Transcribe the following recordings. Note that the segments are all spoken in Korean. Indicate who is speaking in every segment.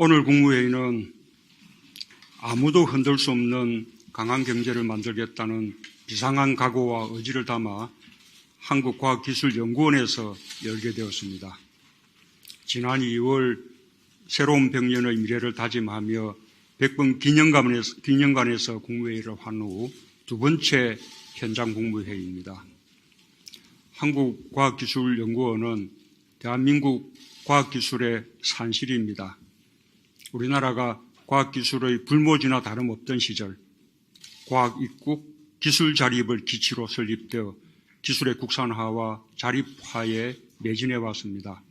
Speaker 1: 오늘 국무회의는 아무도 흔들 수 없는 강한 경제를 만들겠다는 비상한 각오와 의지를 담아 한국과학기술연구원에서 열게 되었습니다. 지난 2월 새로운 100년의 미래를 다짐하며 100번 기념관에서 국무회의를 한 후 두 번째 현장 국무회의입니다. 한국과학기술연구원은 대한민국 과학기술의 산실입니다. 우리나라가 과학기술의 불모지나 다름없던 시절 과학 입국, 기술 자립을 기치로 설립되어 기술의 국산화와 자립화에 매진해 왔습니다.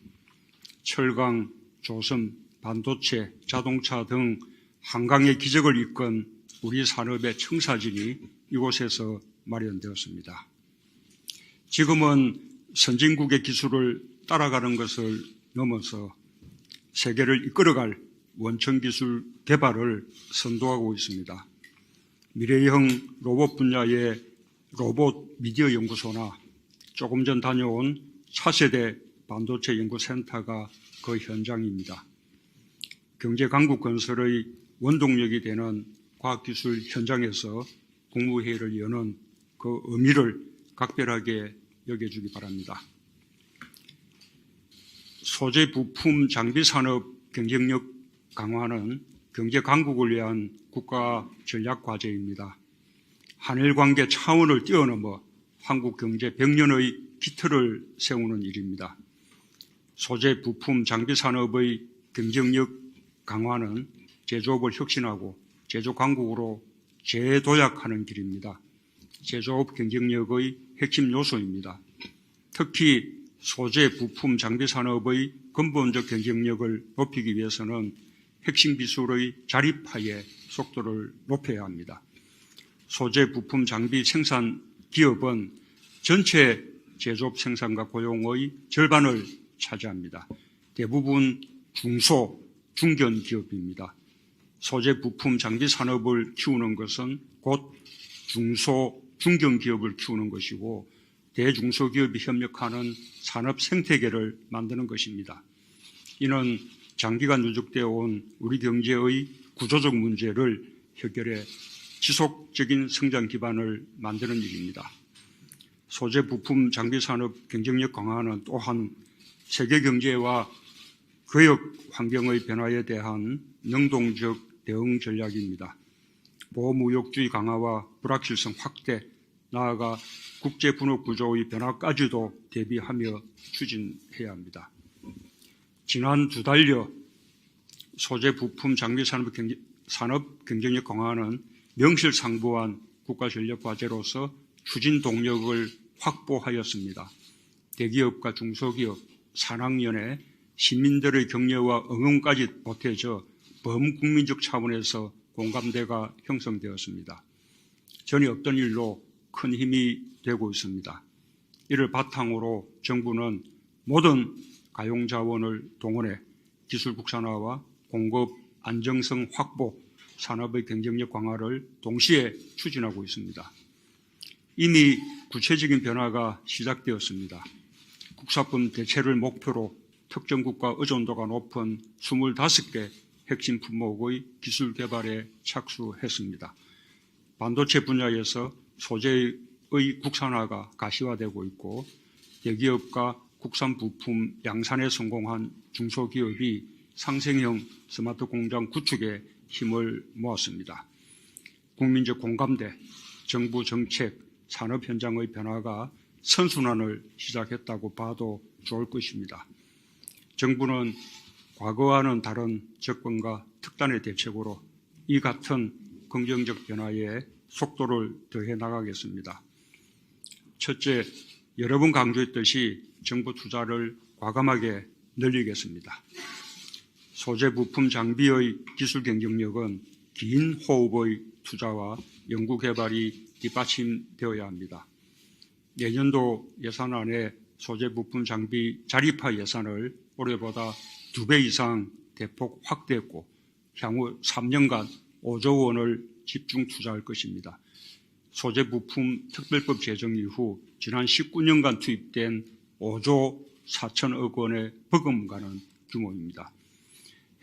Speaker 1: 철강, 조선, 반도체, 자동차 등 한강의 기적을 이끈 우리 산업의 청사진이 이곳에서 마련되었습니다. 지금은 선진국의 기술을 따라가는 것을 넘어서 세계를 이끌어갈 원천기술 개발을 선도하고 있습니다. 미래형 로봇 분야의 로봇 미디어 연구소나 조금 전 다녀온 차세대 반도체 연구센터가 그 현장입니다. 경제 강국 건설의 원동력이 되는 과학기술 현장에서 국무회의를 여는 그 의미를 각별하게 여겨주기 바랍니다. 소재 부품 장비 산업 경쟁력 강화는 경제 강국을 위한 국가 전략 과제입니다. 한일 관계 차원을 뛰어넘어 한국 경제 100년의 기틀을 세우는 일입니다. 소재 부품 장비 산업의 경쟁력 강화는 제조업을 혁신하고 제조 강국으로 재도약하는 길입니다. 제조업 경쟁력의 핵심 요소입니다. 특히 소재 부품 장비 산업의 근본적 경쟁력을 높이기 위해서는 핵심 기술의 자립화의 속도를 높여야 합니다. 소재 부품 장비 생산 기업은 전체 제조업 생산과 고용의 절반을 차지합니다. 대부분 중소, 중견 기업입니다. 소재 부품 장비 산업을 키우는 것은 곧 중소, 중견 기업을 키우는 것이고 대중소기업이 협력하는 산업 생태계를 만드는 것입니다. 이는 장기간 누적되어 온 우리 경제의 구조적 문제를 해결해 지속적인 성장 기반을 만드는 일입니다. 소재 부품 장비 산업 경쟁력 강화는 또한 세계 경제와 교역 환경의 변화에 대한 능동적 대응 전략입니다. 보호무역주의 강화와 불확실성 확대, 나아가 국제 분업 구조의 변화까지도 대비하며 추진해야 합니다. 지난 두 달여 소재 부품 장비 산업 경쟁력 강화는 명실상부한 국가 전략 과제로서 추진 동력을 확보하였습니다. 대기업과 중소기업, 산학연회, 시민들의 격려와 응원까지 보태져 범국민적 차원에서 공감대가 형성되었습니다. 전에 없던 일로 큰 힘이 되고 있습니다. 이를 바탕으로 정부는 모든 가용자원을 동원해 기술 국산화와 공급 안정성 확보, 산업의 경쟁력 강화를 동시에 추진하고 있습니다. 이미 구체적인 변화가 시작되었습니다. 국사품 대체를 목표로 특정 국가 의존도가 높은 25개 핵심 품목의 기술 개발에 착수했습니다. 반도체 분야에서 소재의 국산화가 가시화되고 있고 대기업과 국산 부품 양산에 성공한 중소기업이 상생형 스마트 공장 구축에 힘을 모았습니다. 국민적 공감대, 정부 정책, 산업 현장의 변화가 선순환을 시작했다고 봐도 좋을 것입니다. 정부는 과거와는 다른 접근과 특단의 대책으로 이 같은 긍정적 변화에 속도를 더해 나가겠습니다. 첫째, 여러 번 강조했듯이 정부 투자를 과감하게 늘리겠습니다. 소재 부품 장비의 기술 경쟁력은 긴 호흡의 투자와 연구개발이 뒷받침되어야 합니다. 내년도 예산안에 소재 부품 장비 자립화 예산을 올해보다 2배 이상 대폭 확대했고 향후 3년간 5조 원을 집중 투자할 것입니다. 소재 부품 특별법 제정 이후 지난 19년간 투입된 5조 4천억 원의 버금가는 규모입니다.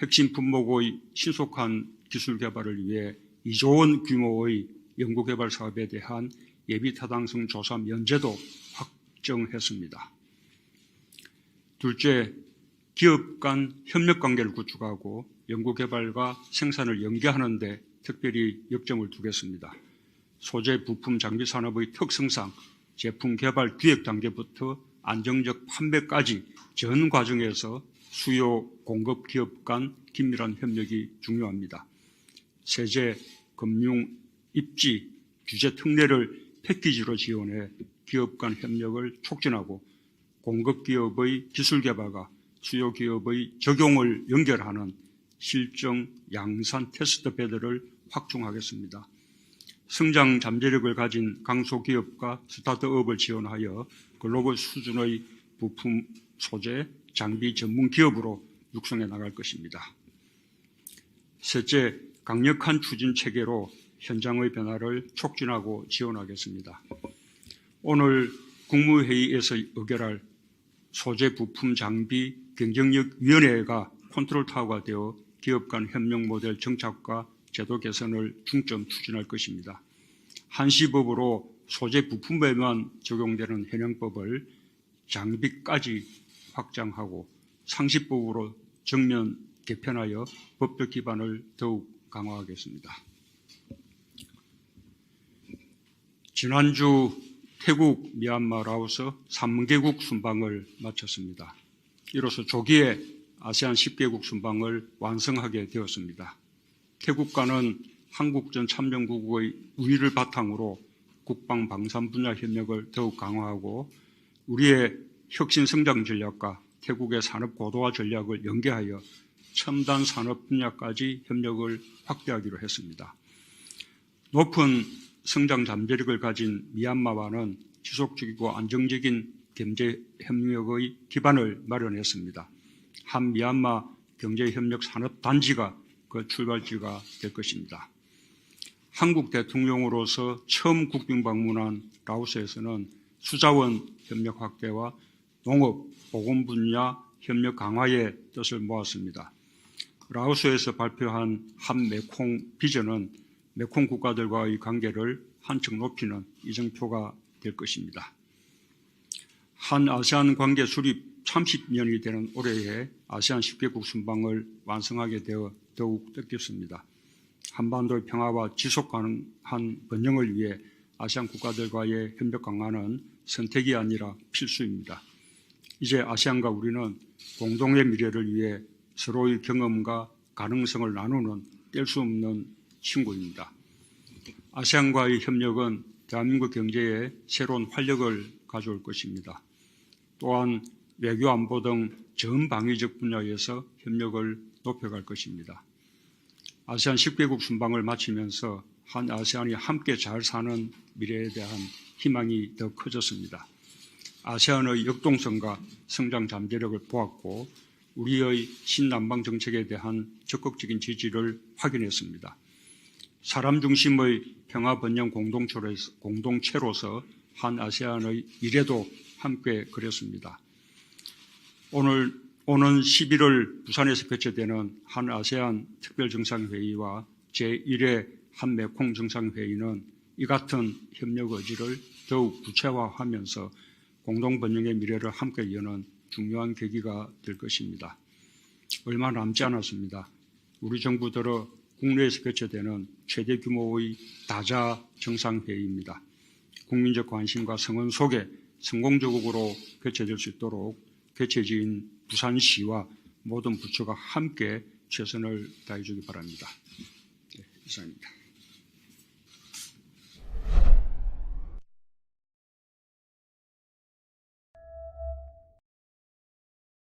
Speaker 1: 핵심 품목의 신속한 기술 개발을 위해 2조 원 규모의 연구개발 사업에 대한 예비타당성 조사 면제도 확정했습니다. 둘째, 기업 간 협력관계를 구축하고 연구개발과 생산을 연계하는 데 특별히 역점을 두겠습니다. 소재, 부품, 장비 산업의 특성상 제품 개발 기획 단계부터 안정적 판매까지 전 과정에서 수요, 공급 기업 간 긴밀한 협력이 중요합니다. 세제, 금융, 입지, 규제 특례를 패키지로 지원해 기업 간 협력을 촉진하고 공급 기업의 기술 개발과 수요 기업의 적용을 연결하는 실정 양산 테스트 베드를 확충하겠습니다. 성장 잠재력을 가진 강소기업과 스타트업을 지원하여 글로벌 수준의 부품, 소재, 장비 전문 기업으로 육성해 나갈 것입니다. 셋째, 강력한 추진 체계로 현장의 변화를 촉진하고 지원하겠습니다. 오늘 국무회의에서 의결할 소재, 부품, 장비, 경쟁력위원회가 컨트롤 타워가 되어 기업 간 협력 모델 정착과 제도 개선을 중점 추진할 것입니다. 한시법으로 소재 부품에만 적용되는 현행법을 장비까지 확장하고 상시법으로 정면 개편하여 법적 기반을 더욱 강화하겠습니다. 지난주 태국, 미얀마, 라오스 3개국 순방을 마쳤습니다. 이로써 조기에 아세안 10개국 순방을 완성하게 되었습니다. 태국과는 한국 전 참전국의 우위를 바탕으로 국방 방산 분야 협력을 더욱 강화하고 우리의 혁신 성장 전략과 태국의 산업 고도화 전략을 연계하여 첨단 산업 분야까지 협력을 확대하기로 했습니다. 높은 성장 잠재력을 가진 미얀마와는 지속적이고 안정적인 경제 협력의 기반을 마련했습니다. 한 미얀마 경제협력 산업단지가 그 출발지가 될 것입니다. 한국 대통령으로서 처음 국빈 방문한 라오스에서는 수자원 협력 확대와 농업, 보건 분야 협력 강화의 뜻을 모았습니다. 라오스에서 발표한 한 메콩 비전은 메콩 국가들과의 관계를 한층 높이는 이정표가 될 것입니다. 한 아세안 관계 수립 30년이 되는 올해에 아세안 10개국 순방을 완성하게 되어 더욱 뜻깊습니다. 한반도의 평화와 지속 가능한 번영을 위해 아세안 국가들과의 협력 강화는 선택이 아니라 필수입니다. 이제 아세안과 우리는 공동의 미래를 위해 서로의 경험과 가능성을 나누는 뗄 수 없는 친구입니다. 아세안과의 협력은 대한민국 경제에 새로운 활력을 가져올 것입니다. 또한 외교 안보 등 전 방위적 분야에서 협력을 높여갈 것입니다. 아세안 10개국 순방을 마치면서 한 아세안이 함께 잘 사는 미래에 대한 희망이 더 커졌습니다. 아세안의 역동성과 성장 잠재력을 보았고 우리의 신남방 정책에 대한 적극적인 지지를 확인했습니다. 사람 중심의 평화 번영 공동체로서 한 아세안의 미래도 함께 그렸습니다. 오는 11월 부산에서 개최되는 한 아세안 특별정상회의와 제1회 한 메콩 정상회의는 이 같은 협력 의지를 더욱 구체화하면서 공동번영의 미래를 함께 여는 중요한 계기가 될 것입니다. 얼마 남지 않았습니다. 우리 정부 들어 국내에서 개최되는 최대 규모의 다자 정상회의입니다. 국민적 관심과 성원 속에 성공적으로 개최될 수 있도록 개최지인 부산시와 모든 부처가 함께 최선을 다해주기 바랍니다. 네, 이상입니다.